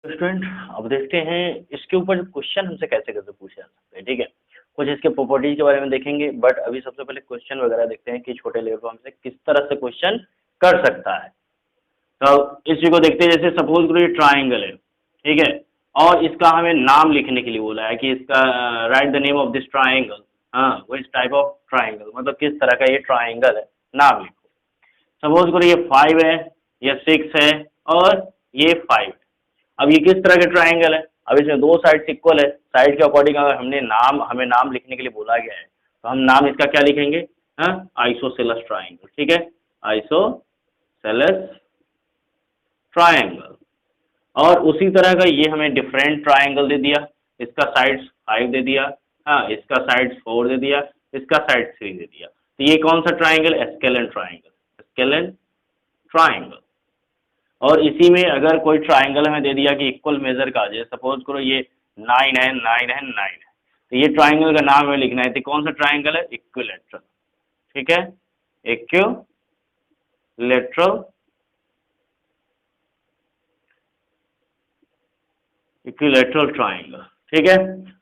Student अब देखते हैं इसके ऊपर क्वेश्चन हमसे कैसे कैसे पूछे जा सकते हैं। ठीक है, कुछ इसके प्रॉपर्टीज के बारे में देखेंगे, बट अभी सबसे पहले क्वेश्चन वगैरह देखते हैं कि छोटे लेवल पर हमसे किस तरह से क्वेश्चन कर सकता है। तो इस चीज को देखते हैं, जैसे सपोज करो ये ट्राइंगल है, ठीक है, और इसका हमें नाम लिखने के लिए बोला है कि इसका right the name of this triangle. हाँ, विच टाइप ऑफ ट्राइंगल, मतलब किस तरह का ये ट्राइंगल है, नाम लिखो। सपोज करो ये 5 है, ये 6 है और ये 5 है। अब ये किस तरह के ट्राइंगल है, अब इसमें दो साइड इक्वल है, साइड के अकॉर्डिंग अगर हमें नाम लिखने के लिए बोला गया है तो हम नाम इसका क्या लिखेंगे, हाँ, आइसोसेलेस ट्राइंगल। ठीक है, आइसोसेलेस ट्राइंगल। और उसी तरह का ये हमें डिफरेंट ट्राइंगल दे दिया, इसका साइड्स 5 दे दिया, हाँ, इसका साइड्स 4 दे दिया, इसका साइड 3 दे दिया। तो ये कौन सा triangle, scalene triangle, scalene triangle. और इसी में अगर कोई ट्राइंगल हमें दे दिया कि इक्वल मेजर का, जैसे सपोज करो ये 9 है, 9 है, 9 है, तो ये ट्राइंगल का नाम हमें लिखना है, तो कौन सा ट्राइंगल है, इक्विलेटरल। ठीक है, इक्विलेटरल, इक्विलेटरल ट्राइंगल। ठीक है,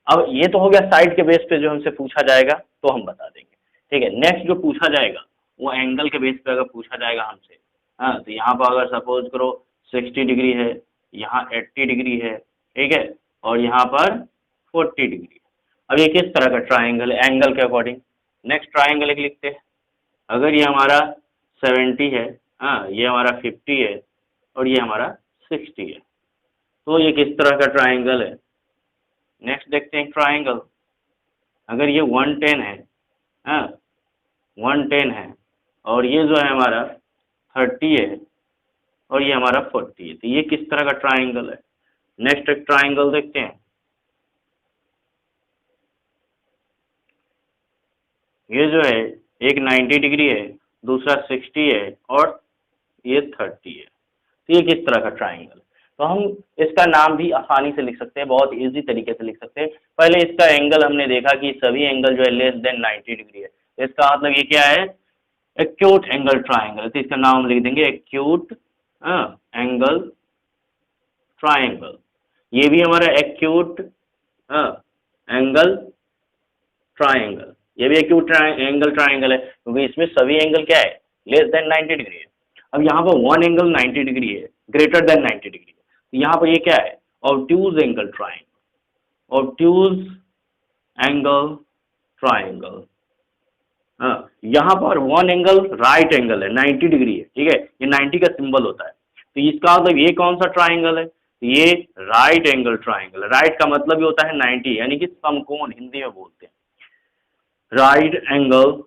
अब ये तो हो गया साइड के बेस पे जो हमसे पूछा जाएगा तो हम बता देंगे। ठीक है, नेक्स्ट जो पूछा जाएगा वो एंगल के बेस पे अगर पूछा जाएगा हमसे, हाँ, तो यहाँ पर अगर सपोज करो 60 डिग्री है, यहाँ 80 डिग्री है, ठीक है, और यहाँ पर 40 डिग्री है। अब ये किस तरह का ट्राइंगल है एंगल के अकॉर्डिंग, नेक्स्ट ट्राइंगल एक लिखते हैं। अगर ये हमारा 70 है, हाँ, ये हमारा 50 है और ये हमारा 60 है, तो ये किस तरह का ट्राइंगल है। नेक्स्ट देखते हैं ट्राइंगल। अगर ये 110 है, हाँ, 110 है और ये जो है हमारा 30 है और ये हमारा 40 है, तो ये किस तरह का ट्राइंगल है। नेक्स्ट एक ट्राइंगल देखते हैं। ये जो है एक 90 डिग्री है, दूसरा 60 है और ये 30 है, तो ये किस तरह का ट्राइंगल। तो हम इसका नाम भी आसानी से लिख सकते हैं, बहुत इजी तरीके से लिख सकते हैं। पहले इसका एंगल हमने देखा कि सभी एंगल जो है लेस देन 90 डिग्री है, तो इसका मतलब ये क्या है, एक्यूट एंगल ट्राइंगल। तो इसका नाम हम लिख देंगे एक्यूट एंगल ट्राइंगल। ये भी हमारा एक्यूट एंगल ट्राइंगल, ये भी एक्यूट एंगल ट्राइंगल है क्योंकि इसमें सभी एंगल क्या है, लेस देन 90 डिग्री है। अब यहाँ पर वन एंगल 90 डिग्री है, ग्रेटर देन 90 डिग्री है, तो यहाँ पर ये क्या है, obtuse angle triangle, obtuse angle triangle. हाँ, यहाँ पर वन एंगल राइट एंगल है, 90 डिग्री है, ठीक है, ये 90 का सिंबल होता है, तो इसका मतलब ये कौन सा ट्राइंगल है, ये राइट एंगल ट्राइंगल। राइट का मतलब भी होता है 90, यानी कि समकोण हिंदी में बोलते हैं, राइट एंगल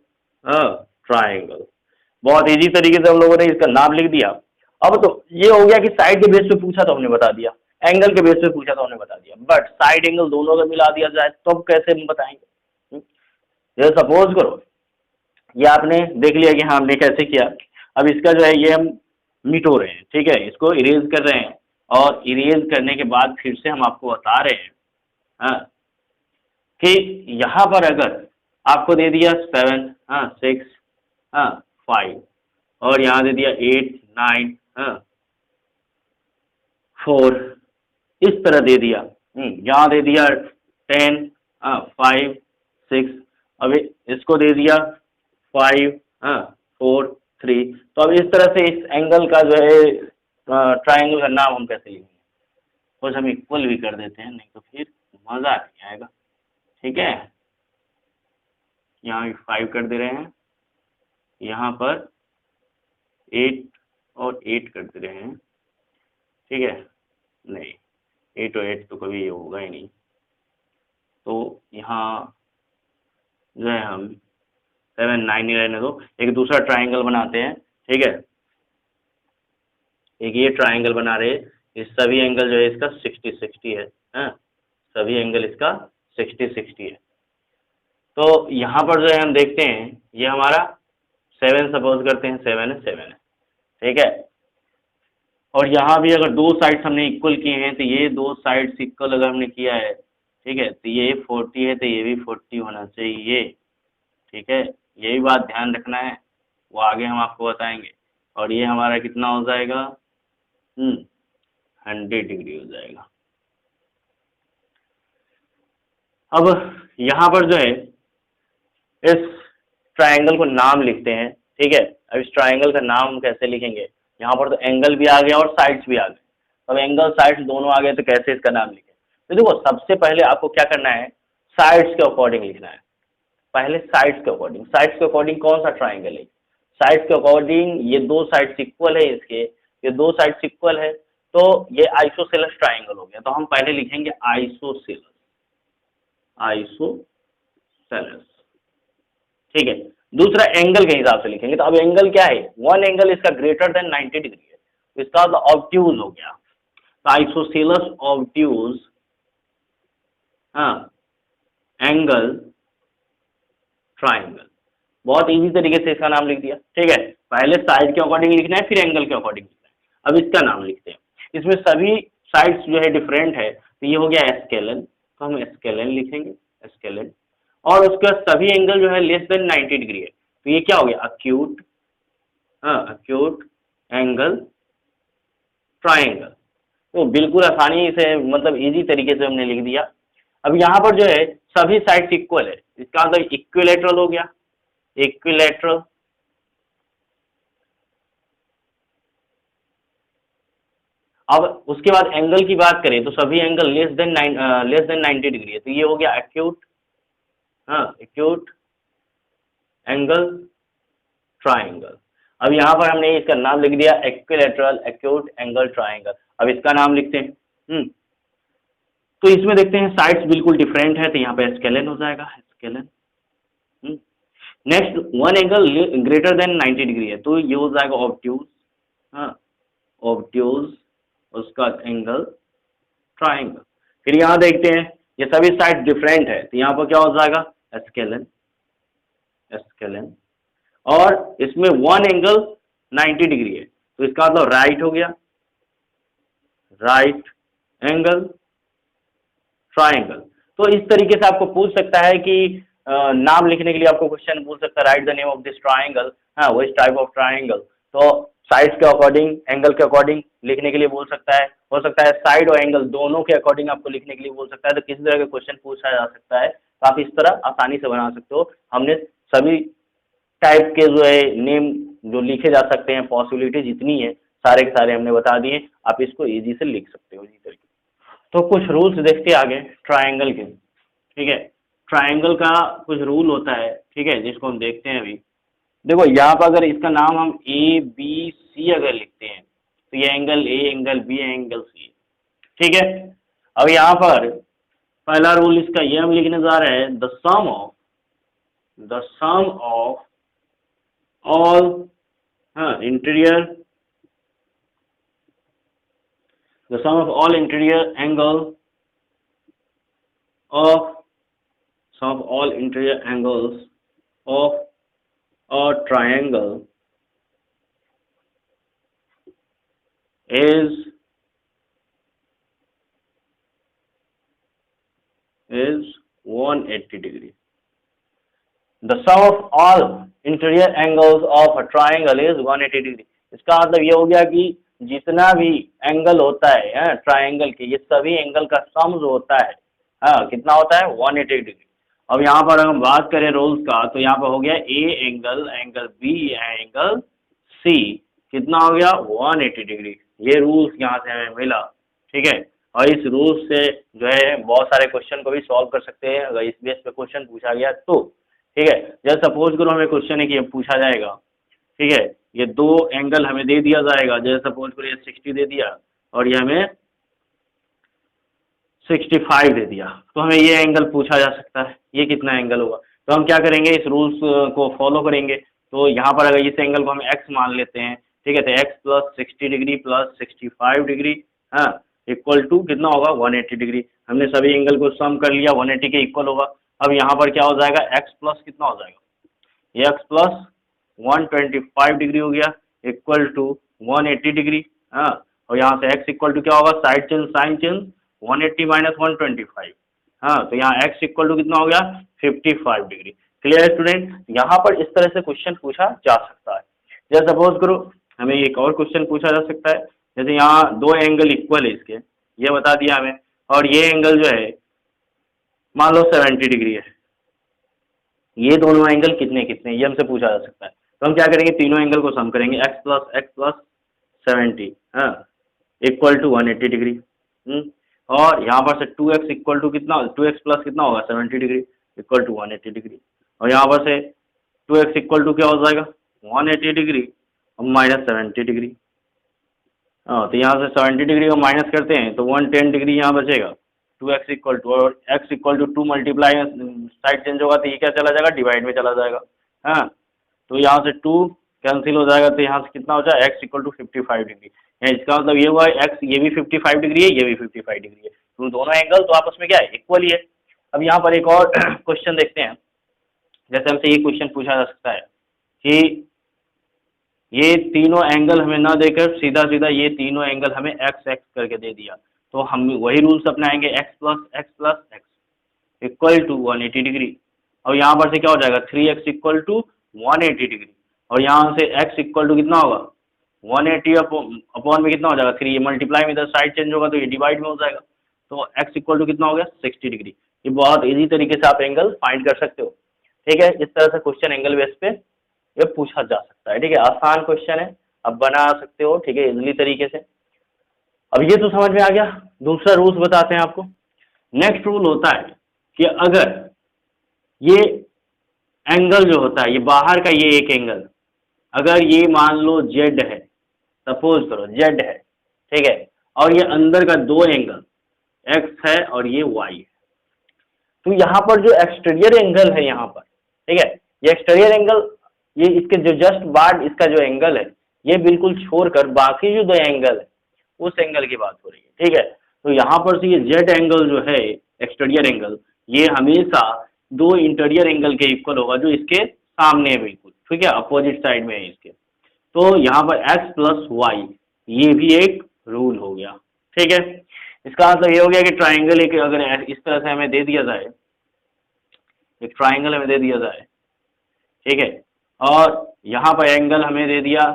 ट्राइंगल। बहुत इजी तरीके से हम लोगों ने इसका नाम लिख दिया। अब तो ये हो गया कि साइड के बेस पे पूछा तो हमने बता दिया, एंगल के बेस पे पूछा तो हमने बता दिया, बट साइड एंगल दोनों का मिला दिया जाए तो अब कैसे हम बताएंगे। जैसे सपोज करो ये आपने देख लिया कि हाँ हमने कैसे किया, अब इसका जो है ये हम मिटो रहे हैं, ठीक है, इसको इरेज कर रहे हैं, और इरेज करने के बाद फिर से हम आपको बता रहे हैं, हाँ, कि यहाँ पर अगर आपको दे दिया 7, हाँ, 6, हाँ, 5 और यहाँ दे दिया 8, 9, हाँ, 4, इस तरह दे दिया, यहाँ दे दिया 10, हाँ, 5, 6, अब इसको दे दिया 5, हाँ, 4, 3, तो अब इस तरह से इस एंगल का जो है ट्राइंगल का नाम हम कैसे लिखेंगे, कुछ हम इक्वल भी कर देते हैं, नहीं तो फिर मज़ा नहीं आएगा। ठीक है, यहाँ भी 5 कर दे रहे हैं, यहाँ पर 8 और 8 कर दे रहे हैं, ठीक है, नहीं 8 और 8 तो कभी ये होगा ही नहीं, तो यहाँ जो है हम 7, 9 ही रहने दो, एक दूसरा ट्राइंगल बनाते हैं। ठीक है, एक ये ट्राइंगल बना रहे, इस सभी एंगल जो है इसका 60-60 है, हाँ, सभी एंगल इसका 60-60 है। तो यहाँ पर जो है हम देखते हैं ये हमारा 7 सपोज करते हैं, 7 है, 7 है, ठीक है, और यहाँ भी अगर दो साइड्स हमने इक्वल किए हैं तो ये दो साइड्स इक्वल अगर हमने किया है, ठीक है, तो ये 40 है तो ये भी 40 होना चाहिए। ठीक है, यही बात ध्यान रखना है, वो आगे हम आपको बताएंगे। और ये हमारा कितना हो जाएगा, 100 डिग्री हो जाएगा। अब यहाँ पर जो है इस ट्रायंगल को नाम लिखते हैं, ठीक है। अब इस ट्रायंगल का नाम हम कैसे लिखेंगे, यहाँ पर तो एंगल भी आ गया और साइड्स भी आ गए, अब एंगल साइड्स दोनों आ गए तो कैसे इसका नाम लिखें। तो देखो सबसे पहले आपको क्या करना है, साइड्स के अकॉर्डिंग लिखना है। पहले साइड्स के अकॉर्डिंग, साइड्स के अकॉर्डिंग कौन सा ट्राइंगल है, साइड्स के अकॉर्डिंग ये दो साइड्स इक्वल है, इसके ये दो साइड्स इक्वल है तो ये आइसोसेलेस ट्राइंगल हो गया। तो हम पहले लिखेंगे आइसोसेलेस, आइसोसेलेस, ठीक है। दूसरा एंगल के हिसाब से लिखेंगे, तो अब एंगल क्या है, वन एंगल इसका ग्रेटर देन 90 डिग्री है, तो इसका ऑब्ट्यूज हो गया, तो आइसोसेलेस ऑब्ट्यूज एंगल ट्राइंगल। बहुत इजी तरीके से इसका नाम लिख दिया, ठीक है। पहले साइड के अकॉर्डिंग लिखना है, फिर एंगल के अकॉर्डिंग लिखना है। अब इसका नाम लिखते हैं, इसमें सभी साइड्स जो है डिफरेंट है, तो ये हो गया एस्केलन, तो हम एस्केलन लिखेंगे, एस्केलन। और उसके बाद सभी एंगल जो है लेस देन 90 डिग्री है, तो ये क्या हो गया, अक्यूट, अक्यूट एंगल ट्राइंगल। तो बिल्कुल आसानी से, मतलब इजी तरीके से हमने लिख दिया। अब यहाँ पर जो है सभी साइड्स इक्वल है, इसका मतलब इक्विलेटरल हो गया, इक्विलेटरल। अब उसके बाद एंगल की बात करें तो सभी एंगल लेस देन 90 डिग्री है, तो ये हो गया एक्यूट, एक्यूट एंगल ट्राइंगल। अब यहाँ पर हमने इसका नाम लिख दिया इक्विलेटरल एक्यूट एंगल ट्राइंगल। अब इसका नाम लिखते हैं, तो इसमें देखते हैं साइड्स बिल्कुल डिफरेंट है, तो यहाँ पे स्केलन हो जाएगा, scalene. Next one angle greater than 90 degree है, तो ये हो जाएगा ऑब्ट्यूज, ऑब्ट्यूज उसका एंगल ट्राइंगल। फिर यहाँ देखते हैं ये सभी साइड डिफरेंट है, तो यहाँ पर क्या हो जाएगा, स्केलन, स्केलन। और इसमें वन एंगल 90 डिग्री है, तो इसका मतलब राइट हो गया, राइट एंगल ट्राइंगल। तो इस तरीके से आपको पूछ सकता है कि नाम लिखने के लिए आपको क्वेश्चन पूछ सकता है, right the name of this triangle, which type of triangle. तो साइड्स के अकॉर्डिंग, एंगल के अकॉर्डिंग लिखने के लिए बोल सकता है, हो सकता है साइड और एंगल दोनों के अकॉर्डिंग आपको लिखने के लिए बोल सकता है। तो किसी तरह का क्वेश्चन पूछा जा सकता है, तो आप इस तरह आसानी से बना सकते हो। हमने सभी टाइप के जो है नेम जो लिखे जा सकते हैं, पॉसिबिलिटी जितनी है सारे के सारे हमने बता दिए, आप इसको इजी से लिख सकते हो इसी तरीके। तो कुछ रूल्स देखते आगे ट्राइंगल के, ठीक है। ट्राइंगल का कुछ रूल होता है, ठीक है, जिसको हम देखते हैं अभी। देखो यहाँ पर अगर इसका नाम हम ए बी सी अगर लिखते हैं, तो ये angle A, angle B, angle C, ठीक है। अब यहाँ पर पहला रूल इसका ये हम लिखने जा रहे हैं, the sum of all interior, the sum of all interior angles of a triangle is 180 degree. The sum of all interior angles of a triangle is 180 degree. इसका मतलब ये हो गया कि जितना भी एंगल होता है ट्राइंगल के, ये सभी एंगल का सम जो होता है कितना होता है, 180 डिग्री। अब यहाँ पर अगर हम बात करें रूल्स का, तो यहाँ पर हो गया A angle, angle B, angle C कितना हो गया, 180 डिग्री। ये रूल्स यहाँ से हमें मिला, ठीक है। और इस रूल्स से जो है बहुत सारे क्वेश्चन को भी सॉल्व कर सकते हैं, अगर इस बेस पे क्वेश्चन पूछा गया तो, ठीक है। जैसे सपोज करो हमें क्वेश्चन है कि पूछा जाएगा, ठीक है, ये दो एंगल हमें दे दिया जाएगा, जैसे सपोज करो ये 60 दे दिया और ये हमें 65 दे दिया, तो हमें ये एंगल पूछा जा सकता है, ये कितना एंगल होगा। तो हम क्या करेंगे, इस रूल्स को फॉलो करेंगे। तो यहाँ पर अगर इस एंगल को हम x मान लेते हैं, ठीक है, तो x plus 60 degree plus 65 degree equal to कितना होगा, 180 डिग्री। हमने सभी एंगल को सम कर लिया, 180 के इक्वल होगा। अब यहाँ पर क्या हो जाएगा, x प्लस कितना हो जाएगा, ये x प्लस 125 डिग्री हो गया इक्वल टू 180 डिग्री। और यहाँ से x इक्वल टू क्या होगा, side change, sign change, 180 minus 125, तो यहाँ x इक्वल टू कितना हो गया, 55 डिग्री। क्लियर है स्टूडेंट। यहाँ पर इस तरह से क्वेश्चन पूछा जा सकता है। जैसे सपोज करो हमें एक और क्वेश्चन पूछा जा सकता है, जैसे यहाँ दो एंगल इक्वल है इसके, ये बता दिया हमें, और ये एंगल जो है मान लो 70 डिग्री है, ये दोनों एंगल कितने कितने ये हमसे पूछा जा सकता है। तो हम क्या करेंगे, तीनों एंगल को सम करेंगे, x प्लस 70 हाँ इक्वल टू 180 डिग्री। और यहाँ पर से 2x इक्वल टू कितना, 2x प्लस कितना होगा 70 डिग्री इक्वल टू 180 डिग्री। और यहाँ पर से 2x इक्वल टू क्या हो जाएगा 180 डिग्री और माइनस 70 डिग्री। हाँ तो यहाँ से 70 डिग्री को माइनस करते हैं तो 110 डिग्री यहाँ बचेगा। 2x इक्वल टू और x equal to 2 multiply side change होगा तो ये क्या चला जाएगा, डिवाइड में चला जाएगा। हाँ तो यहाँ से 2 कैंसिल हो जाएगा तो यहाँ से कितना हो जाएगा x इक्वल टू 55 डिग्री। इसका मतलब ये हुआ x ये भी 55 डिग्री है, ये भी 55 डिग्री है, तो दोनों एंगल तो आपस में क्या है, इक्वल ही है। अब यहाँ पर एक और क्वेश्चन देखते हैं। जैसे हमसे ये क्वेश्चन पूछा जा सकता है कि ये तीनों एंगल हमें ना देकर सीधा सीधा ये तीनों एंगल हमें एक्स एक्स करके दे दिया, तो हम वही रूल्स अपनाएंगे, x plus x equal to 180 degree. और यहाँ पर से क्या हो जाएगा 3x इक्वल टू 180 डिग्री, और यहाँ से x इक्वल टू कितना होगा 180 अपॉन में कितना हो जाएगा 3, ये मल्टीप्लाई में इधर साइड चेंज होगा तो ये डिवाइड में हो जाएगा, तो x इक्वल टू कितना हो गया 60 डिग्री। ये बहुत इजी तरीके से आप एंगल फाइंड कर सकते हो। ठीक है, इस तरह से क्वेश्चन एंगल बेस पे ये पूछा जा सकता है। ठीक है, आसान क्वेश्चन है, अब बना सकते हो। ठीक है, इजली तरीके से। अब ये तो समझ में आ गया। दूसरा रूल्स बताते हैं आपको। नेक्स्ट रूल होता है कि अगर ये एंगल जो होता है, ये बाहर का ये एक एंगल, अगर ये मान लो जेड है, सपोज करो जेड है, ठीक है, और ये अंदर का दो एंगल एक्स है और ये वाई है, तो यहाँ पर जो एक्सटीरियर एंगल है यहाँ पर, ठीक है, ये एक्सटीरियर एंगल, ये इसके जो जस्ट बाद इसका जो एंगल है, ये बिल्कुल छोड़कर बाकी जो दो एंगल है उस एंगल की बात हो रही है। ठीक है, तो यहाँ पर से ये जेड एंगल जो है एक्सटीरियर एंगल, ये हमेशा दो इंटीरियर एंगल के इक्वल होगा जो इसके सामने है बिल्कुल। ठीक है, अपोजिट साइड में है इसके। तो यहाँ पर x प्लस वाई, ये भी एक रूल हो गया। ठीक है, इसका मतलब ये हो गया कि ट्राइंगल एक अगर इस तरह से हमें दे दिया जाए, एक ट्राइंगल हमें दे दिया जाए, ठीक है, और यहाँ पर एंगल हमें दे दिया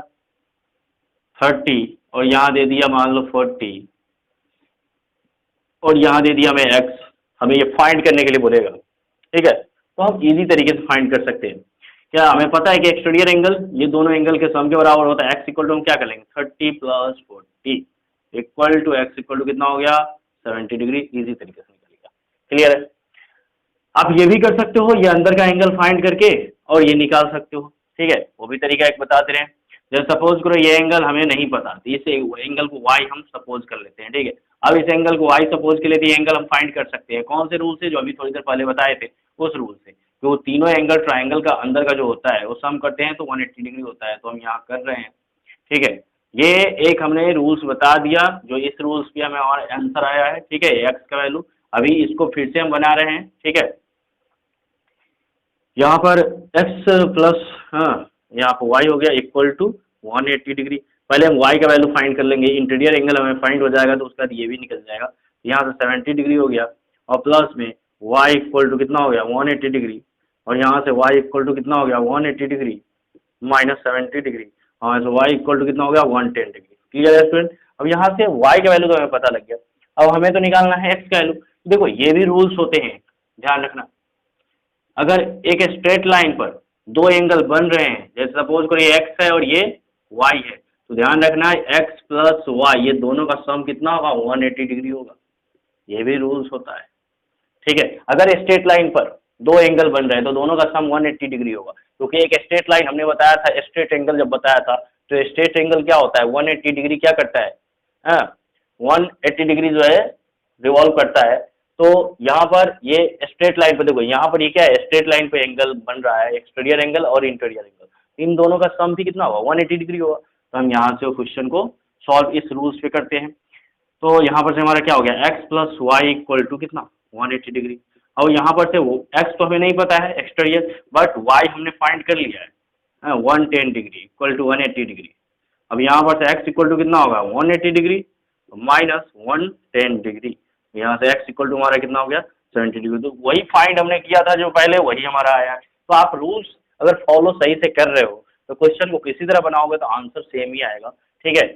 30 और यहाँ दे दिया मान लो 40 और यहाँ दे दिया हमें x, हमें ये फाइंड करने के लिए बोलेगा। ठीक है, तो हम इजी तरीके से फाइंड कर सकते हैं। क्या हमें पता है कि एक्सटीरियर एंगल ये दोनों एंगल के सम के बराबर होता है। x इक्वल टू हम क्या कर लेंगे 30 plus 40 equal to x equal to कितना हो गया 70 डिग्री। इजी तरीके से निकल गया। क्लियर है? आप ये भी कर सकते हो, ये अंदर का एंगल फाइंड करके और ये निकाल सकते हो। ठीक है, वो भी तरीका एक बताते रहे। जैसे सपोज करो ये एंगल हमें नहीं पता, तो इस एंगल को y हम सपोज कर लेते हैं। ठीक है, अब इस एंगल को y सपोज के लिए ये एंगल हम फाइंड कर सकते हैं। कौन से रूल से, जो अभी थोड़ी देर पहले बताए थे उस रूल से। तो तीनों एंगल ट्राइंगल का अंदर का जो होता है वो सम करते हैं तो 180 डिग्री होता है, तो हम यहाँ कर रहे हैं। ठीक है, ये एक हमने रूल्स बता दिया, जो इस रूल्स पे हमें और आंसर आया है। ठीक है, एक्स का वैल्यू, अभी इसको फिर से हम बना रहे हैं। ठीक है, यहाँ पर x प्लस यहाँ पर y हो गया इक्वल टू 180 डिग्री। पहले हम y का वैल्यू फाइंड कर लेंगे, इंटीरियर एंगल हमें फाइंड हो जाएगा तो उसके बाद ये भी निकल जाएगा। यहाँ से 70 डिग्री हो गया और प्लस में y इक्वल टू कितना हो गया 180 डिग्री, और यहाँ से y इक्वल टू कितना हो गया 180 डिग्री माइनस 70 डिग्री, और तो y इक्वल टू कितना हो गया 110 डिग्री। क्लियर है स्टूडेंट? अब यहाँ से y का वैल्यू तो हमें पता लग गया, अब हमें तो निकालना है x का वैल्यू। देखो ये भी रूल्स होते हैं, ध्यान रखना। अगर एक स्ट्रेट लाइन पर दो एंगल बन रहे हैं, जैसे सपोज करो ये x है और ये y है, तो ध्यान रखना x प्लस वाई ये दोनों का सम कितना होगा 180 डिग्री होगा। ये भी रूल्स होता है। ठीक है, अगर स्ट्रेट लाइन पर दो एंगल बन रहे हैं तो दोनों का सम 180 डिग्री होगा, क्योंकि एक स्ट्रेट लाइन हमने बताया था, स्ट्रेट एंगल जब बताया था, तो स्ट्रेट एंगल क्या होता है 180 डिग्री क्या करता है 180 डिग्री जो है रिवॉल्व करता है। तो यहाँ पर ये स्ट्रेट लाइन पर देखो, यहाँ पर ये क्या है स्ट्रेट लाइन पे एंगल बन रहा है, एक्सटीरियर एंगल और इंटीरियर एंगल, इन दोनों का सम भी कितना होगा 180 डिग्री होगा। तो हम यहाँ से क्वेश्चन को सॉल्व इस रूल्स पे करते हैं। तो यहाँ पर से हमारा क्या हो गया x plus Y equal to कितना 180 डिग्री, और यहाँ पर से वो x तो हमें नहीं पता है एक्सटीरियर, बट y हमने फाइंड कर लिया है 110 डिग्री इक्वल टू 180 डिग्री। अब यहाँ पर से x इक्वल टू कितना होगा 180 डिग्री माइनस 110 डिग्री, यहाँ से x इक्वल टू हमारा कितना हो गया 70 डिग्री। तो वही फाइंड हमने किया था जो पहले, वही हमारा आया है। तो आप रूल्स अगर फॉलो सही से कर रहे हो तो क्वेश्चन को किसी तरह बनाओगे तो आंसर सेम ही आएगा। ठीक है,